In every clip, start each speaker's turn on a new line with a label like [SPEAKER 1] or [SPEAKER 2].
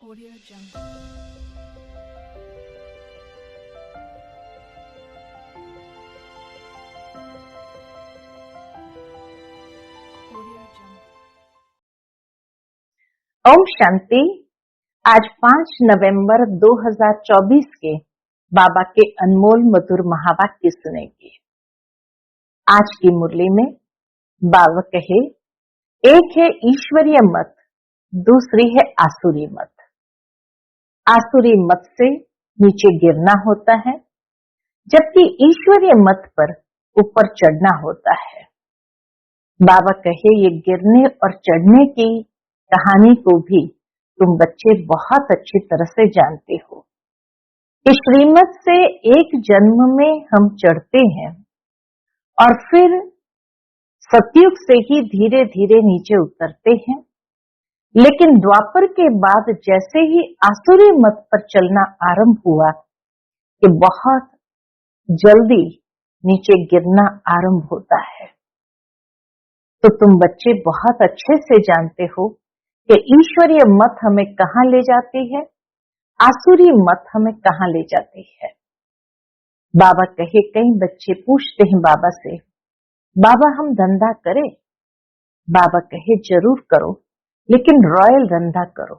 [SPEAKER 1] Audio Jungle. Audio Jungle.
[SPEAKER 2] Om Shanti. आज 5 नवंबर 2024 के बाबा के अनमोल मधुर महावाक्य सुनेंगे। आज की मुरली में बाबा कहे, एक है ईश्वरीय मत, दूसरी है आसुरी मत। आसुरी मत से नीचे गिरना होता है, जबकि ईश्वरीय मत पर ऊपर चढ़ना होता है। बाबा कहे, ये गिरने और चढ़ने की कहानी को भी तुम बच्चे बहुत अच्छी तरह से जानते हो कि श्रीमत से एक जन्म में हम चढ़ते हैं और फिर सतयुग से ही धीरे धीरे नीचे उतरते हैं। लेकिन द्वापर के बाद जैसे ही आसुरी मत पर चलना आरंभ हुआ कि बहुत जल्दी नीचे गिरना आरंभ होता है। तो तुम बच्चे बहुत अच्छे से जानते हो कि ईश्वरीय मत हमें कहां ले जाती है, आसुरी मत हमें कहां ले जाती है। बाबा कहे, कई बच्चे पूछते हैं बाबा से, बाबा हम धंधा करें? बाबा कहे, जरूर करो, लेकिन रॉयल धंधा करो,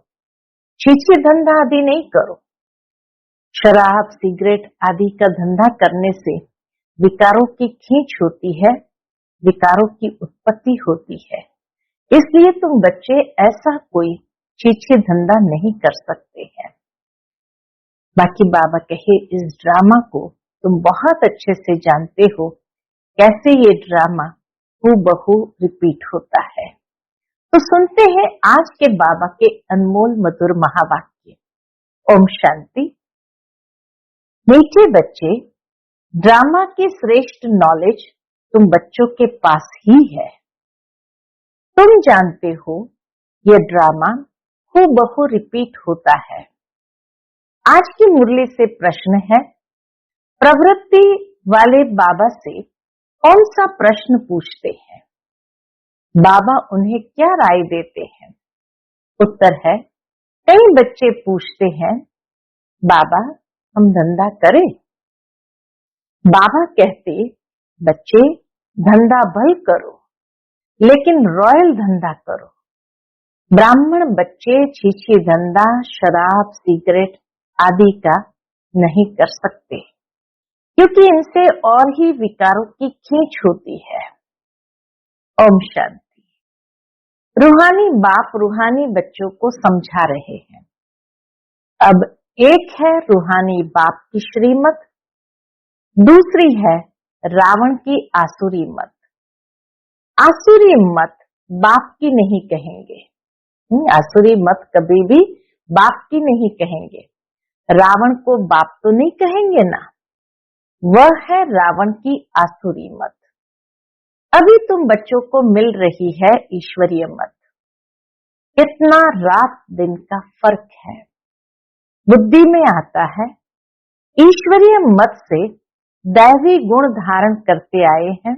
[SPEAKER 2] छीछी धंधा आदि नहीं करो। शराब सिगरेट आदि का धंधा करने से विकारों की खींच होती है, विकारों की उत्पत्ति होती है। इसलिए तुम बच्चे ऐसा कोई छीछी धंधा नहीं कर सकते हैं। बाकी बाबा कहे, इस ड्रामा को तुम बहुत अच्छे से जानते हो, कैसे ये ड्रामा हूबहू रिपीट होता है। तो सुनते हैं आज के बाबा के अनमोल मधुर महावाक्य। ओम शांति। मीठे बच्चे, ड्रामा की श्रेष्ठ नॉलेज तुम बच्चों के पास ही है। तुम जानते हो यह ड्रामा हूबहू रिपीट होता है। आज की मुरली से प्रश्न है, प्रवृत्ति वाले बाबा से कौन सा प्रश्न पूछते हैं? बाबा उन्हें क्या राय देते हैं? उत्तर है, कई बच्चे पूछते हैं, बाबा हम धंधा करें? बाबा कहते, बच्चे धंधा भल करो, लेकिन रॉयल धंधा करो। ब्राह्मण बच्चे छीछी धंधा शराब सिगरेट आदि का नहीं कर सकते, क्योंकि इनसे और ही विकारों की खींच होती है। ओम शांति। रूहानी बाप रूहानी बच्चों को समझा रहे हैं। अब एक है रूहानी बाप की श्रीमत, दूसरी है रावण की आसुरी मत। आसुरी मत बाप की नहीं कहेंगे, आसुरी मत कभी भी बाप की नहीं कहेंगे। रावण को बाप तो नहीं कहेंगे ना, वह है रावण की आसुरी मत। अभी तुम बच्चों को मिल रही है ईश्वरीय मत। कितना रात दिन का फर्क है। बुद्धि में आता है, ईश्वरीय मत से दैवी गुण धारण करते आए हैं।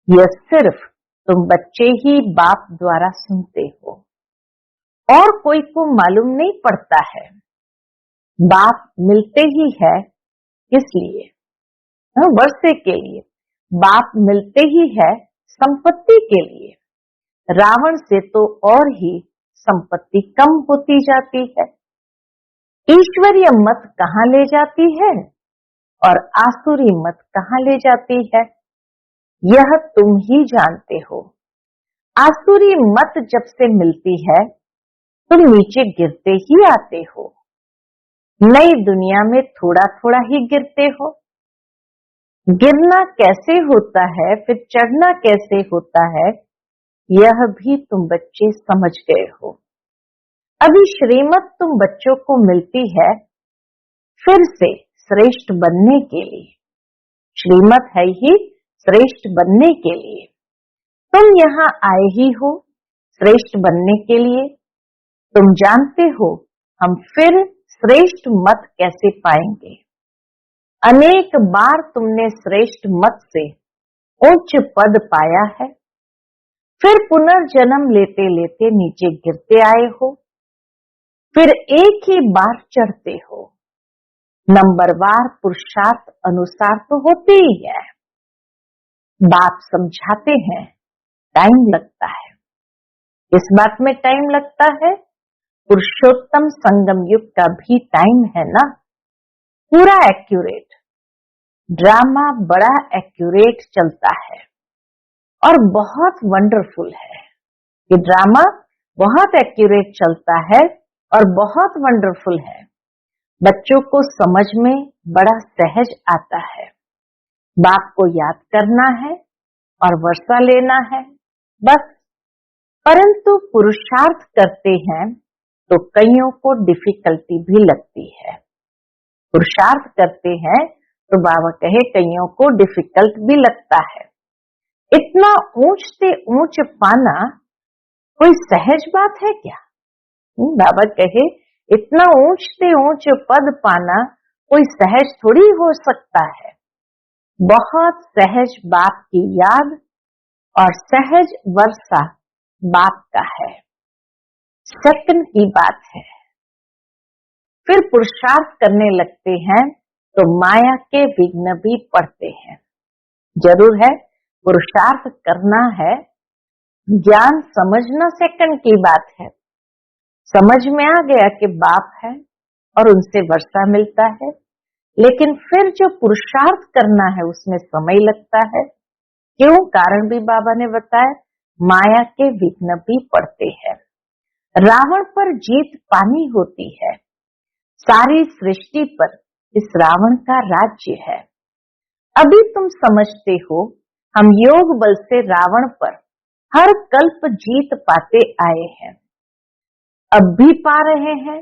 [SPEAKER 2] यह सिर्फ तुम बच्चे ही बाप द्वारा सुनते हो और कोई को मालूम नहीं पड़ता है। बाप मिलते ही है, इसलिए वर्षे के लिए बाप मिलते ही है संपत्ति के लिए। रावण से तो और ही संपत्ति कम होती जाती है। ईश्वरीय मत कहाँ ले जाती है और आसुरी मत कहाँ ले जाती है, यह तुम ही जानते हो। आसुरी मत जब से मिलती है, तुम नीचे गिरते ही आते हो। नई दुनिया में थोड़ा थोड़ा ही गिरते हो। गिरना कैसे होता है, फिर चढ़ना कैसे होता है, यह भी तुम बच्चे समझ गए हो। अभी श्रीमत तुम बच्चों को मिलती है फिर से श्रेष्ठ बनने के लिए। श्रीमत है ही श्रेष्ठ बनने के लिए। तुम यहाँ आए ही हो श्रेष्ठ बनने के लिए। तुम जानते हो हम फिर श्रेष्ठ मत कैसे पाएंगे। अनेक बार तुमने श्रेष्ठ मत से उच्च पद पाया है, फिर पुनर्जन्म लेते लेते नीचे गिरते आए हो। फिर एक ही बार चढ़ते हो। नंबरवार पुरुषार्थ अनुसार तो होते ही है। बाप समझाते हैं, टाइम लगता है। इस बात में टाइम लगता है, पुरुषोत्तम संगम युग का भी टाइम है ना, पूरा एक्यूरेट। ड्रामा बड़ा एक्यूरेट चलता है और बहुत वंडरफुल है। ये ड्रामा बहुत एक्यूरेट चलता है और बहुत वंडरफुल है। बच्चों को समझ में बड़ा सहज आता है। बाप को याद करना है और वर्षा लेना है, बस। परंतु पुरुषार्थ करते हैं तो कईयों को डिफिकल्टी भी लगती है। पुरुषार्थ करते हैं तो बाबा कहे कईयों को डिफिकल्ट भी लगता है। इतना ऊंच से ऊंच पाना कोई सहज बात है क्या? बाबा कहे इतना ऊंच से ऊंच पद पाना कोई सहज थोड़ी हो सकता है। बहुत सहज बाप की याद और सहज वर्षा बाप का है। सेकंड की बात है। फिर पुरुषार्थ करने लगते हैं तो माया के विघ्न भी पड़ते हैं। जरूर है, पुरुषार्थ करना है, ज्ञान समझना सेकंड की बात है। समझ में आ गया कि बाप है और उनसे वर्षा मिलता है, लेकिन फिर जो पुरुषार्थ करना है उसमें समय लगता है। क्यों? कारण भी बाबा ने बताया, माया के विघ्न भी पड़ते हैं। रावण पर जीत पानी होती है। सारी सृष्टि पर इस रावण का राज्य है। अभी तुम समझते हो हम योग बल से रावण पर हर कल्प जीत पाते आए हैं, अब भी पा रहे हैं।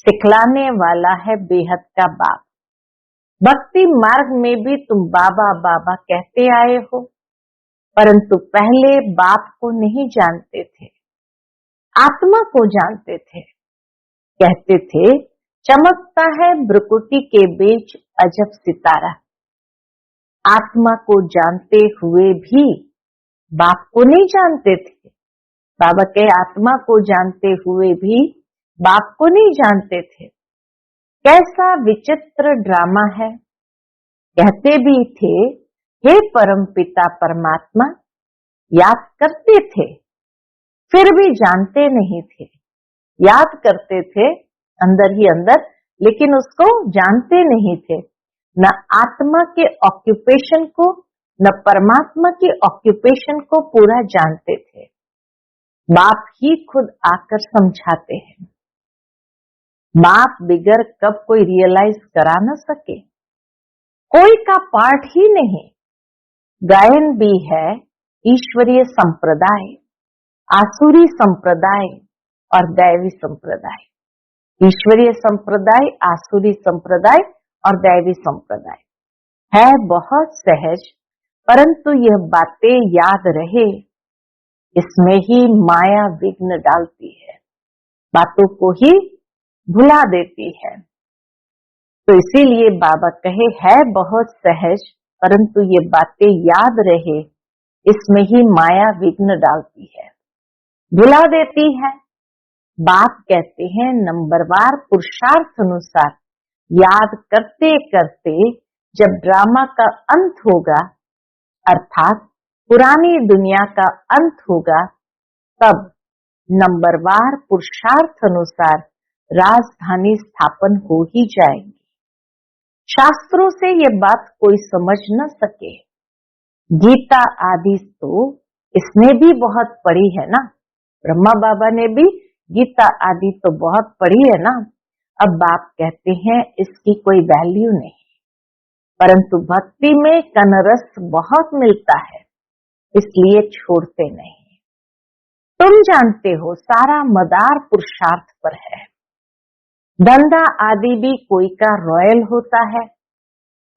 [SPEAKER 2] सिखलाने वाला है बेहद का बाप। भक्ति मार्ग में भी तुम बाबा बाबा कहते आए हो, परंतु पहले बाप को नहीं जानते थे, आत्मा को जानते थे। कहते थे चमकता है भ्रुकुटी के बीच अजब सितारा। आत्मा को जानते हुए भी बाप को नहीं जानते थे। बाबा के आत्मा को जानते हुए भी बाप को नहीं जानते थे। कैसा विचित्र ड्रामा है। कहते भी थे हे परम पिता परमात्मा, याद करते थे फिर भी जानते नहीं थे। याद करते थे अंदर ही अंदर, लेकिन उसको जानते नहीं थे। न आत्मा के ऑक्यूपेशन को न परमात्मा के ऑक्यूपेशन को पूरा जानते थे। बाप ही खुद आकर समझाते हैं। बाप बिगर कब कोई रियलाइज करा न सके, कोई का पार्ट ही नहीं। गायन भी है ईश्वरीय संप्रदाय, आसुरी संप्रदाय और दैवी संप्रदाय। ईश्वरीय संप्रदाय, आसुरी संप्रदाय और दैवी संप्रदाय है बहुत सहज, परंतु यह बातें याद रहे, इसमें ही माया विघ्न डालती है, बातों को ही भुला देती है। तो इसीलिए बाबा कहे है बहुत सहज, परंतु ये बातें याद रहे, इसमें ही माया विघ्न डालती है, भुला देती है। बाप कहते हैं नंबरवार पुरुषार्थ अनुसार याद करते करते जब ड्रामा का अंत होगा, अर्थात पुरानी दुनिया का अंत होगा, तब नंबरवार पुरुषार्थ अनुसार राजधानी स्थापन हो ही जाएगी। शास्त्रों से ये बात कोई समझ न सके। गीता आदि तो इसने भी बहुत पढ़ी है ना, ब्रह्मा बाबा ने भी गीता आदि तो बहुत पढ़ी है ना। अब बाप कहते हैं इसकी कोई वैल्यू नहीं, परंतु भक्ति में कनरस बहुत मिलता है, इसलिए छोड़ते नहीं। तुम जानते हो सारा मदार पुरुषार्थ पर है। धंधा आदि भी कोई का रॉयल होता है,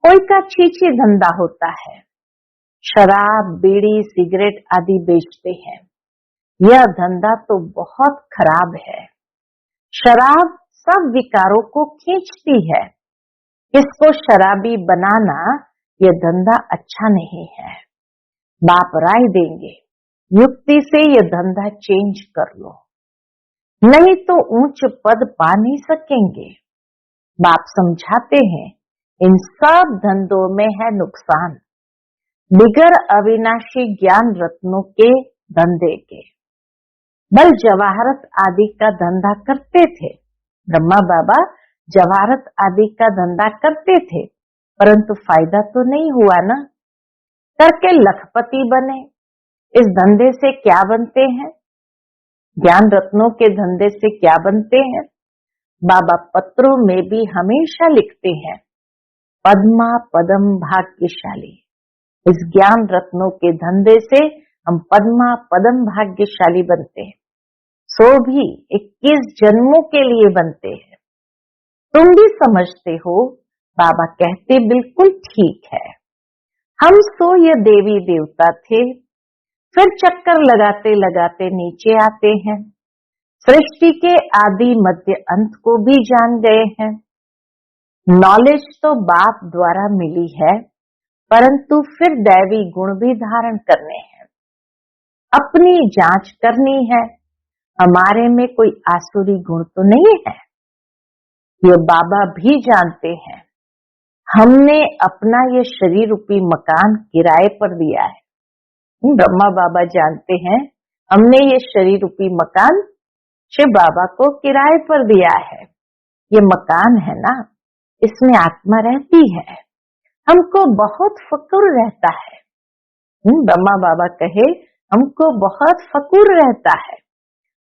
[SPEAKER 2] कोई का छीछी धंधा होता है। शराब, बीड़ी, सिगरेट आदि बेचते हैं। यह धंधा तो बहुत खराब है। शराब सब विकारों को खींचती है। इसको शराबी बनाना यह धंधा अच्छा नहीं है। बाप राय देंगे, युक्ति से यह धंधा चेंज कर लो। नहीं तो ऊंच पद पा नहीं सकेंगे। बाप समझाते हैं इन सब धंधों में है नुकसान, बिगर अविनाशी ज्ञान रत्नों के धंधे के। बल जवाहरत आदि का धंधा करते थे, ब्रह्मा बाबा जवाहरत आदि का धंधा करते थे, परंतु फायदा तो नहीं हुआ ना। करके लखपति बने। इस धंधे से क्या बनते हैं? ज्ञान रत्नों के धंधे से क्या बनते हैं? बाबा पत्रों में भी हमेशा लिखते हैं, पद्मा पदम भाग्यशाली। इस ज्ञान रत्नों के धंधे से हम पद्मा पदम भाग्यशाली बनते हैं, सो भी 21 जन्मों के लिए बनते हैं। तुम भी समझते हो, बाबा कहते बिल्कुल ठीक है। हम सो ये देवी देवता थे, फिर चक्कर लगाते लगाते नीचे आते हैं, सृष्टि के आदि मध्य अंत को भी जान गए हैं। नॉलेज तो बाप द्वारा मिली है, परंतु फिर दैवी गुण भी धारण करने हैं, अपनी जांच करनी है। हमारे में कोई आसुरी गुण तो नहीं है, ये बाबा भी जानते हैं। हमने अपना ये शरीर रूपी मकान किराए पर दिया है। ब्रह्मा बाबा जानते हैं हमने ये शरीर रूपी मकान शिव बाबा को किराए पर दिया है। ये मकान है ना, इसमें आत्मा रहती है, हमको बहुत फक्र रहता है। ब्रह्मा बाबा कहे हमको बहुत फक्र रहता है,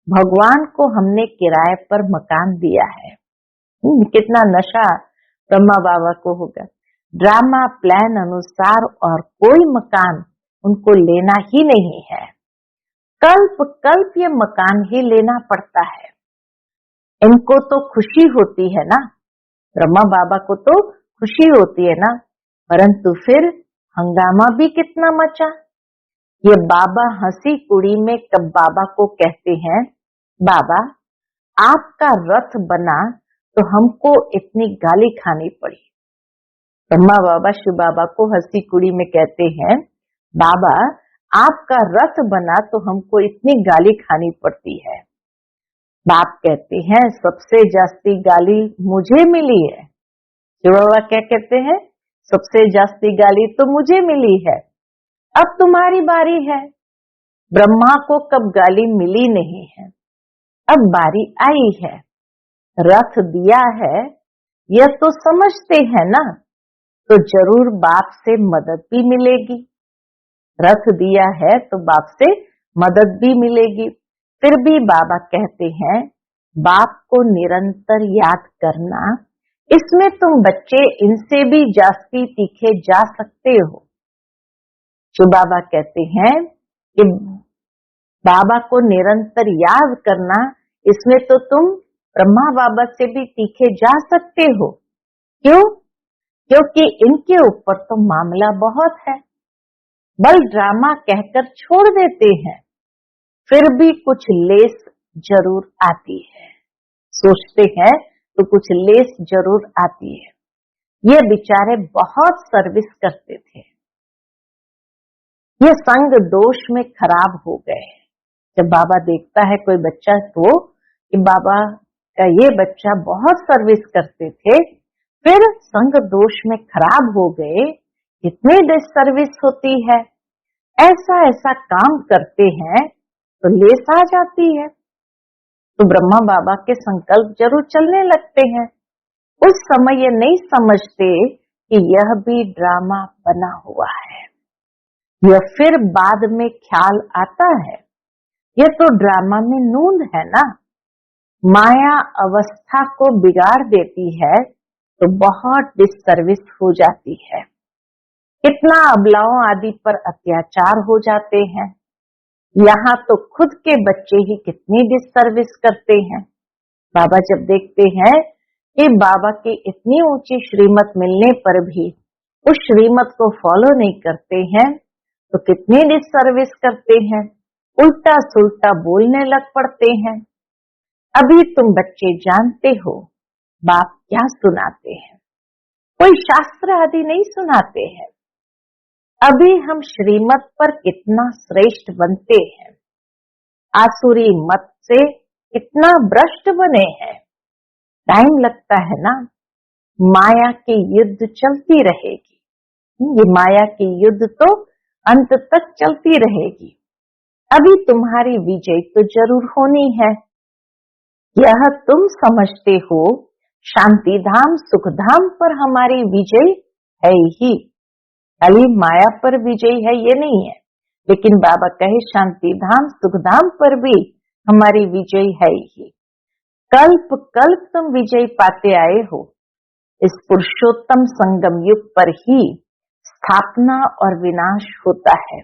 [SPEAKER 2] भगवान को हमने किराए पर मकान दिया है। कितना नशा ब्रह्मा बाबा को होगा। ड्रामा प्लान अनुसार और कोई मकान उनको लेना ही नहीं है, कल्प कल्प ये मकान ही लेना पड़ता है। इनको तो खुशी होती है ना, ब्रह्मा बाबा को तो खुशी होती है ना, परंतु फिर हंगामा भी कितना मचा। ये बाबा हंसी कुड़ी में कब बाबा को कहते हैं, बाबा आपका रथ बना तो हमको इतनी गाली खानी पड़ी। ब्रह्मा बाबा शिव बाबा को हंसी कुड़ी में कहते हैं, बाबा आपका रथ बना तो हमको इतनी गाली खानी पड़ती है। बाप कहते हैं सबसे जास्ती गाली मुझे मिली है। शिव बाबा क्या कहते हैं, सबसे जास्ती गाली तो मुझे मिली है, अब तुम्हारी बारी है। ब्रह्मा को कब गाली मिली नहीं है, अब बारी आई है। रथ दिया है, यह तो समझते हैं ना, तो जरूर बाप से मदद भी मिलेगी। रथ दिया है तो बाप से मदद भी मिलेगी। फिर भी बाबा कहते हैं बाप को निरंतर याद करना, इसमें तुम बच्चे इनसे भी जास्ती तीखे जा सकते हो। जो बाबा कहते हैं कि बाबा को निरंतर याद करना, इसमें तो तुम ब्रह्मा बाबा से भी तीखे जा सकते हो। क्यों? क्योंकि इनके ऊपर तो मामला बहुत है, बल ड्रामा कहकर छोड़ देते हैं, फिर भी कुछ लेस जरूर आती है। सोचते हैं तो कुछ लेस जरूर आती है। ये बेचारे बहुत सर्विस करते थे, ये संग दोष में खराब हो गए। जब बाबा देखता है कोई बच्चा तो कि बाबा का ये बच्चा बहुत सर्विस करते थे, फिर संग दोष में खराब हो गए, कितनी डिससर्विस होती है। ऐसा ऐसा काम करते हैं तो लेस आ जाती है, तो ब्रह्मा बाबा के संकल्प जरूर चलने लगते हैं। उस समय ये नहीं समझते कि यह भी ड्रामा बना हुआ है। यह फिर बाद में ख्याल आता है, यह तो ड्रामा में नून है ना। माया अवस्था को बिगाड़ देती है तो बहुत डिससर्विस हो जाती है। कितना अबलाओं आदि पर अत्याचार हो जाते हैं। यहाँ तो खुद के बच्चे ही कितनी डिससर्विस करते हैं। बाबा जब देखते हैं कि बाबा की इतनी ऊंची श्रीमत मिलने पर भी उस श्रीमत को फॉलो नहीं करते हैं, तो कितनी डिससर्विस करते हैं, उल्टा सुल्टा बोलने लग पड़ते हैं। अभी तुम बच्चे जानते हो बाप क्या सुनाते हैं, कोई शास्त्र आदि नहीं सुनाते हैं। अभी हम श्रीमत पर कितना श्रेष्ठ बनते हैं। आसुरी मत से इतना भ्रष्ट बने हैं। टाइम लगता है ना, माया की युद्ध चलती रहेगी। ये माया की युद्ध तो अंत तक चलती रहेगी। अभी तुम्हारी विजय तो जरूर होनी है। यह तुम समझते हो शांति धाम सुख धाम पर हमारी विजय है ही, खाली माया पर विजय है ये नहीं है, लेकिन बाबा कहे शांति धाम सुख धाम पर भी हमारी विजय है ही। कल्प कल्प तुम विजय पाते आए हो। इस पुरुषोत्तम संगम युग पर ही स्थापना और विनाश होता है।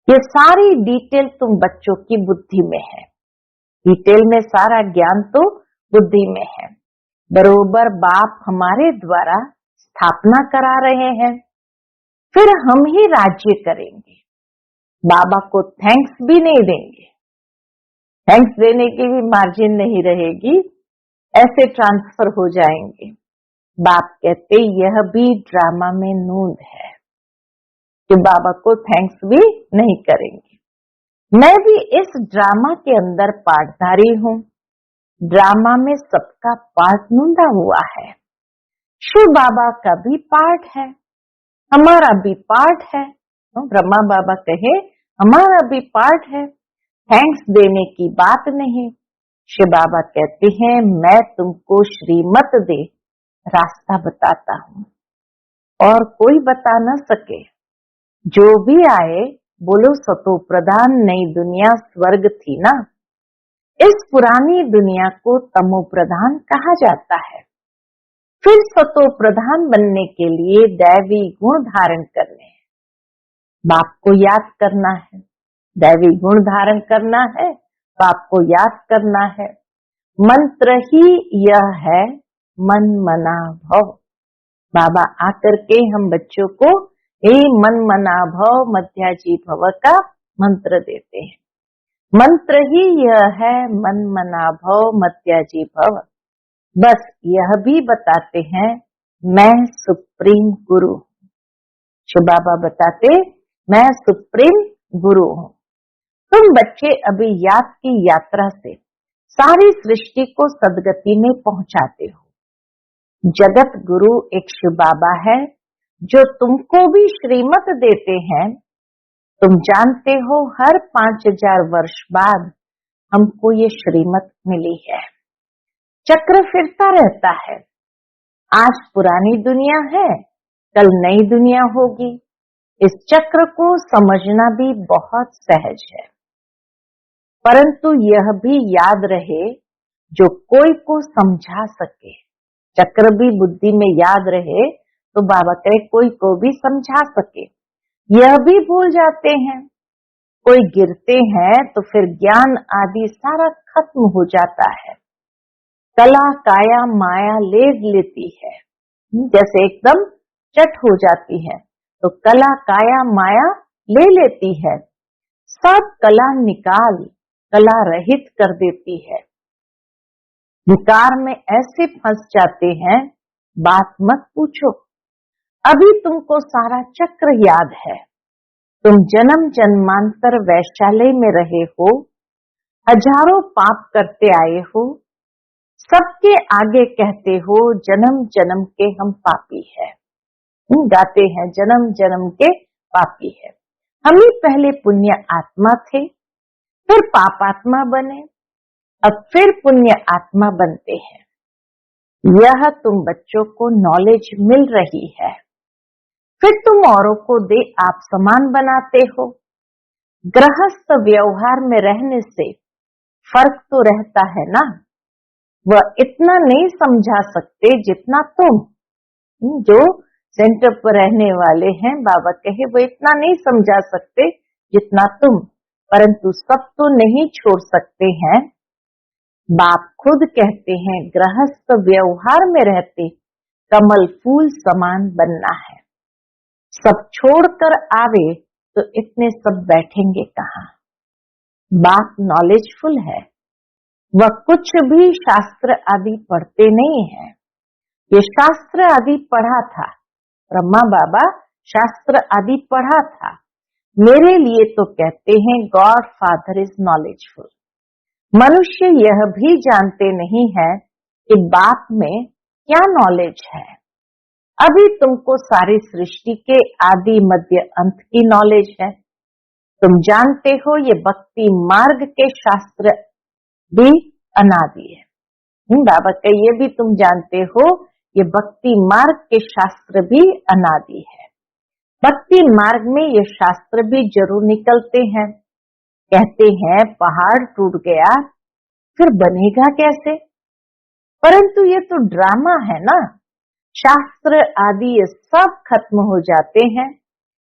[SPEAKER 2] ये सारी डिटेल तुम बच्चों की बुद्धि में है। डिटेल में सारा ज्ञान तो बुद्धि में है। बरोबर बाप हमारे द्वारा स्थापना करा रहे हैं, फिर हम ही राज्य करेंगे। बाबा को थैंक्स भी नहीं देंगे, थैंक्स देने की भी मार्जिन नहीं रहेगी, ऐसे ट्रांसफर हो जाएंगे। बाप कहते यह भी ड्रामा में नूंद है कि बाबा को थैंक्स भी नहीं करेंगे। मैं भी इस ड्रामा के अंदर पार्टधारी हूँ। ड्रामा में सबका पार्ट नूंदा हुआ है। शिव बाबा का भी पार्ट है, हमारा भी पार्ट है। ब्रह्मा बाबा कहे हमारा भी पार्ट है। थैंक्स देने की बात नहीं। शिव बाबा कहते हैं मैं तुमको श्रीमत दे रास्ता बताता हूँ और कोई बता न सके। जो भी आए बोलो सतो प्रधान नई दुनिया स्वर्ग थी ना। इस पुरानी दुनिया को तमो प्रधान कहा जाता है। फिर सतो प्रधान बनने के लिए दैवी गुण धारण करने हैं। बाप को याद करना है, दैवी गुण धारण करना है, बाप को याद करना है। मंत्र ही यह है मन मना भव। बाबा आकर के हम बच्चों को हे मन मना भव मध्याजी भव का मंत्र देते हैं। मंत्र ही यह है मन मना भव मध्याजी भव। बस यह भी बताते हैं मैं सुप्रीम गुरु हूँ। शिव बाबा बताते मैं सुप्रीम गुरु हूँ। तुम बच्चे अभी याद की यात्रा से सारी सृष्टि को सदगति में पहुंचाते हो। जगत गुरु एक शिव बाबा है जो तुमको भी श्रीमत देते हैं। तुम जानते हो हर 5000 वर्ष बाद हमको ये श्रीमत मिली है। चक्र फिरता रहता है। आज पुरानी दुनिया है, कल नई दुनिया होगी। इस चक्र को समझना भी बहुत सहज है, परंतु यह भी याद रहे जो कोई को समझा सके। चक्र भी बुद्धि में याद रहे तो बाबा कहे कोई को भी समझा सके। यह भी भूल जाते हैं। कोई गिरते हैं तो फिर ज्ञान आदि सारा खत्म हो जाता है। कला काया माया ले लेती है, जैसे एकदम चट हो जाती है तो कला काया माया ले लेती है। सब कला निकाल कला रहित कर देती है। विकार में ऐसे फंस जाते हैं बात मत पूछो। अभी तुमको सारा चक्र याद है। तुम जन्म जन्मांतर वैशाली में रहे हो, हजारों पाप करते आए हो, सबके आगे कहते हो जन्म जन्म के हम पापी है। गाते हैं जन्म जन्म के पापी है। हम ही पहले पुण्य आत्मा थे, फिर पापात्मा बने, अब फिर पुण्य आत्मा बनते हैं। यह तुम बच्चों को नॉलेज मिल रही है। फिर तुम औरों को दे आप समान बनाते हो। गृहस्थ व्यवहार में रहने से फर्क तो रहता है ना। वह इतना नहीं समझा सकते जितना तुम। जो सेंटर पर रहने वाले हैं बाबा कहे वो इतना नहीं समझा सकते जितना तुम, परंतु सब तो नहीं छोड़ सकते हैं। बाप खुद कहते हैं गृहस्थ व्यवहार में रहते कमल फूल समान बनना है। सब छोड़कर आवे तो इतने सब बैठेंगे कहाँ। बाप नॉलेजफुल है, वह कुछ भी शास्त्र आदि पढ़ते नहीं है। ये शास्त्र आदि पढ़ा था, ब्रह्मा बाबा शास्त्र आदि पढ़ा था। मेरे लिए तो कहते हैं गॉड फादर इज नॉलेजफुल। मनुष्य यह भी जानते नहीं है कि बाप में क्या नॉलेज है। अभी तुमको सारी सृष्टि के आदि मध्य अंत की नॉलेज है। तुम जानते हो ये भक्ति मार्ग के शास्त्र भी अनादि है। बाबा का ये भी तुम जानते हो ये भक्ति मार्ग के शास्त्र भी अनादि है। भक्ति मार्ग में ये शास्त्र भी जरूर निकलते हैं। कहते हैं पहाड़ टूट गया फिर बनेगा कैसे, परंतु ये तो ड्रामा है ना। शास्त्र आदि ये सब खत्म हो जाते हैं,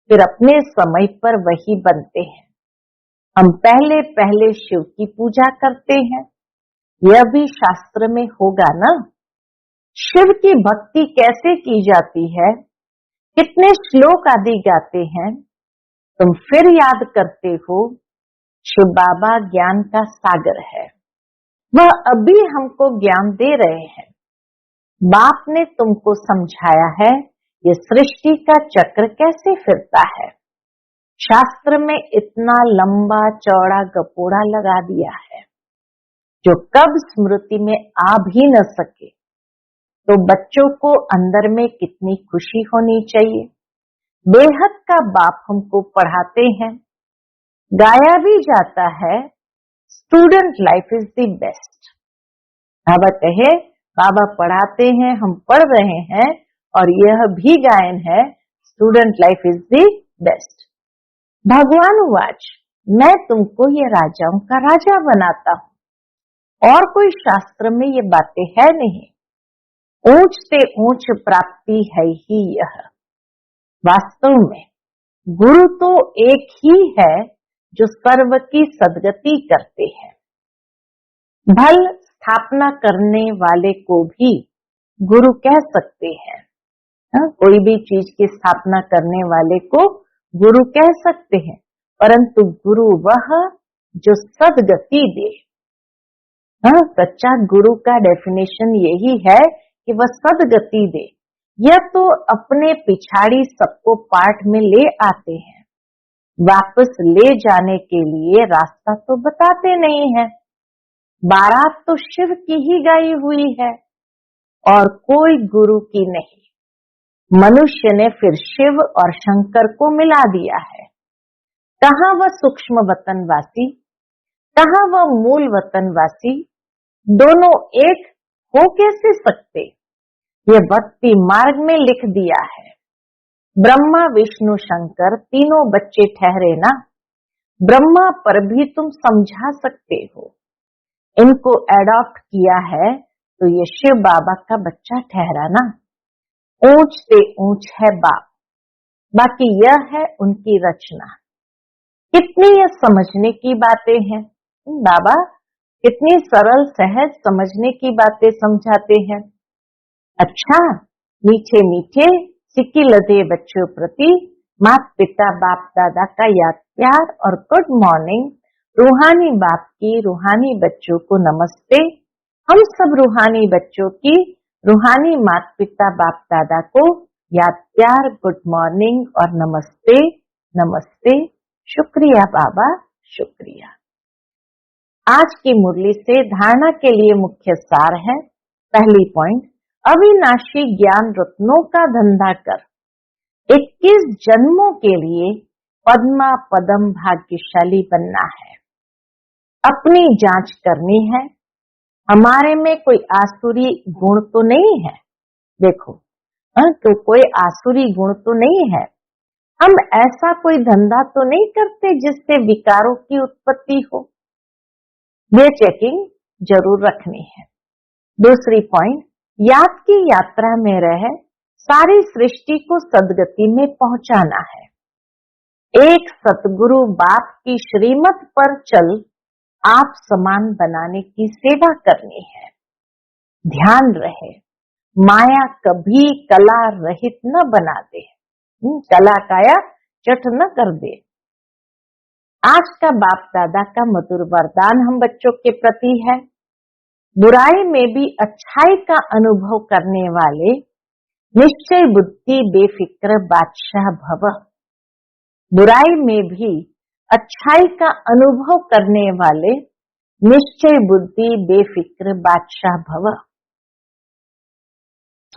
[SPEAKER 2] फिर अपने समय पर वही बनते हैं। हम पहले पहले शिव की पूजा करते हैं, यह भी शास्त्र में होगा ना। शिव की भक्ति कैसे की जाती है, कितने श्लोक आदि गाते हैं, तुम फिर याद करते हो। शिव बाबा ज्ञान का सागर है, वह अभी हमको ज्ञान दे रहे हैं। बाप ने तुमको समझाया है ये सृष्टि का चक्र कैसे फिरता है। शास्त्र में इतना लंबा चौड़ा गपोड़ा लगा दिया है जो कब स्मृति में आ भी न सके। तो बच्चों को अंदर में कितनी खुशी होनी चाहिए। बेहद का बाप हमको पढ़ाते हैं, गाया भी जाता है student life is the best. बाबा कहे बाबा पढ़ाते हैं, हम पढ़ रहे हैं और यह भी गायन है student life is the best. भगवान वाच मैं तुमको ये राजाओं का राजा बनाता हूं, और कोई शास्त्र में ये बातें है नहीं। ऊंच से ऊंच प्राप्ति है ही यह। वास्तव में गुरु तो एक ही है जो सर्व की सदगति करते हैं। भल स्थापना करने वाले को भी गुरु कह सकते हैं। कोई भी चीज की स्थापना करने वाले को गुरु कह सकते हैं, परंतु गुरु वह जो सदगति दे। सच्चा गुरु का डेफिनेशन यही है कि वह सदगति दे। यह तो अपने पिछाड़ी सबको पाठ में ले आते हैं, वापस ले जाने के लिए रास्ता तो बताते नहीं है। बारात तो शिव की ही गाई हुई है और कोई गुरु की नहीं। मनुष्य ने फिर शिव और शंकर को मिला दिया है। कहाँ वह सूक्ष्म वतनवासी, कहाँ वह मूल वतनवासी, दोनों एक हो कैसे सकते। यह भक्ति मार्ग में लिख दिया है। ब्रह्मा विष्णु शंकर तीनों बच्चे ठहरे ना। ब्रह्मा पर भी तुम समझा सकते हो, इनको एडॉप्ट किया है तो ये शिव बाबा का बच्चा ठहरा ना। ऊंच से ऊंच है बाप, बाकी यह है उनकी रचना। कितनी यह समझने की बातें हैं। बाबा कितनी सरल सहज समझने की बातें समझाते हैं। अच्छा, मीठे मीठे सिक्की लदे बच्चों प्रति माता पिता बाप दादा का याद प्यार और गुड मॉर्निंग। रूहानी बाप की रूहानी बच्चों को नमस्ते। हम सब रूहानी बच्चों की रूहानी माता पिता बाप दादा को याद प्यार गुड मॉर्निंग और नमस्ते नमस्ते। शुक्रिया बाबा, शुक्रिया। आज की मुरली से धारणा के लिए मुख्य सार है। पहली पॉइंट, अविनाशी ज्ञान रत्नों का धंधा कर 21 जन्मों के लिए पद्मा पदम भाग्यशाली बनना है। अपनी जांच करनी है, हमारे में कोई आसुरी गुण तो नहीं है। देखो तो कोई आसुरी गुण तो नहीं है। हम ऐसा कोई धंधा तो नहीं करते जिससे विकारों की उत्पत्ति हो। ये चेकिंग जरूर रखनी है। दूसरी पॉइंट, याद की यात्रा में रह सारी सृष्टि को सदगति में पहुंचाना है। एक सतगुरु बाप की श्रीमत पर चल आप समान बनाने की सेवा करनी है। ध्यान रहे, माया कभी कला रहित न बना दे, कला काया चट न कर दे। आज का बाप दादा का मधुर वरदान हम बच्चों के प्रति है। बुराई में भी अच्छाई का अनुभव करने वाले निश्चय बुद्धि बेफिक्र बादशाह भव। बुराई में भी अच्छाई का अनुभव करने वाले निश्चय बुद्धि बेफिक्र बादशाह भव।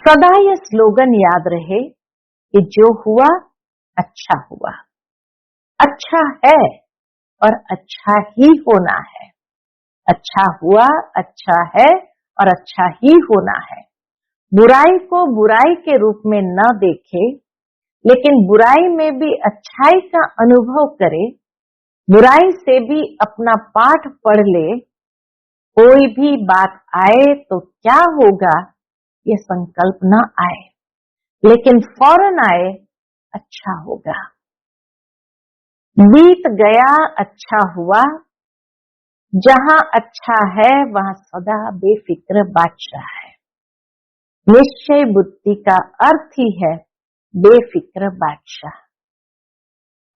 [SPEAKER 2] सदा ये स्लोगन याद रहे कि जो हुआ अच्छा हुआ, अच्छा है और अच्छा ही होना है। अच्छा हुआ, अच्छा है और अच्छा ही होना है। बुराई को बुराई के रूप में न देखे, लेकिन बुराई में भी अच्छाई का अनुभव करे। बुराई से भी अपना पाठ पढ़ ले। कोई भी बात आए तो क्या होगा ये संकल्प न आए, लेकिन फौरन आए अच्छा होगा। बीत गया अच्छा हुआ, जहां अच्छा है वहां सदा बेफिक्र बादशाह है। निश्चय बुद्धि का अर्थ ही है बेफिक्र बादशाह।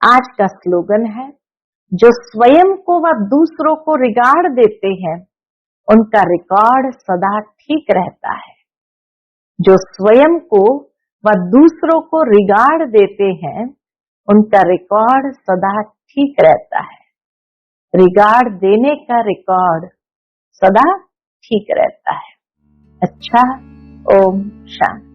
[SPEAKER 2] आज का स्लोगन है, जो स्वयं को व दूसरों को रिगार्ड देते हैं उनका रिकॉर्ड सदा ठीक रहता है। जो स्वयं को व दूसरों को रिगार्ड देते हैं उनका रिकॉर्ड सदा ठीक रहता है। रिगार्ड देने का रिकॉर्ड सदा ठीक रहता है। अच्छा, ओम शांति।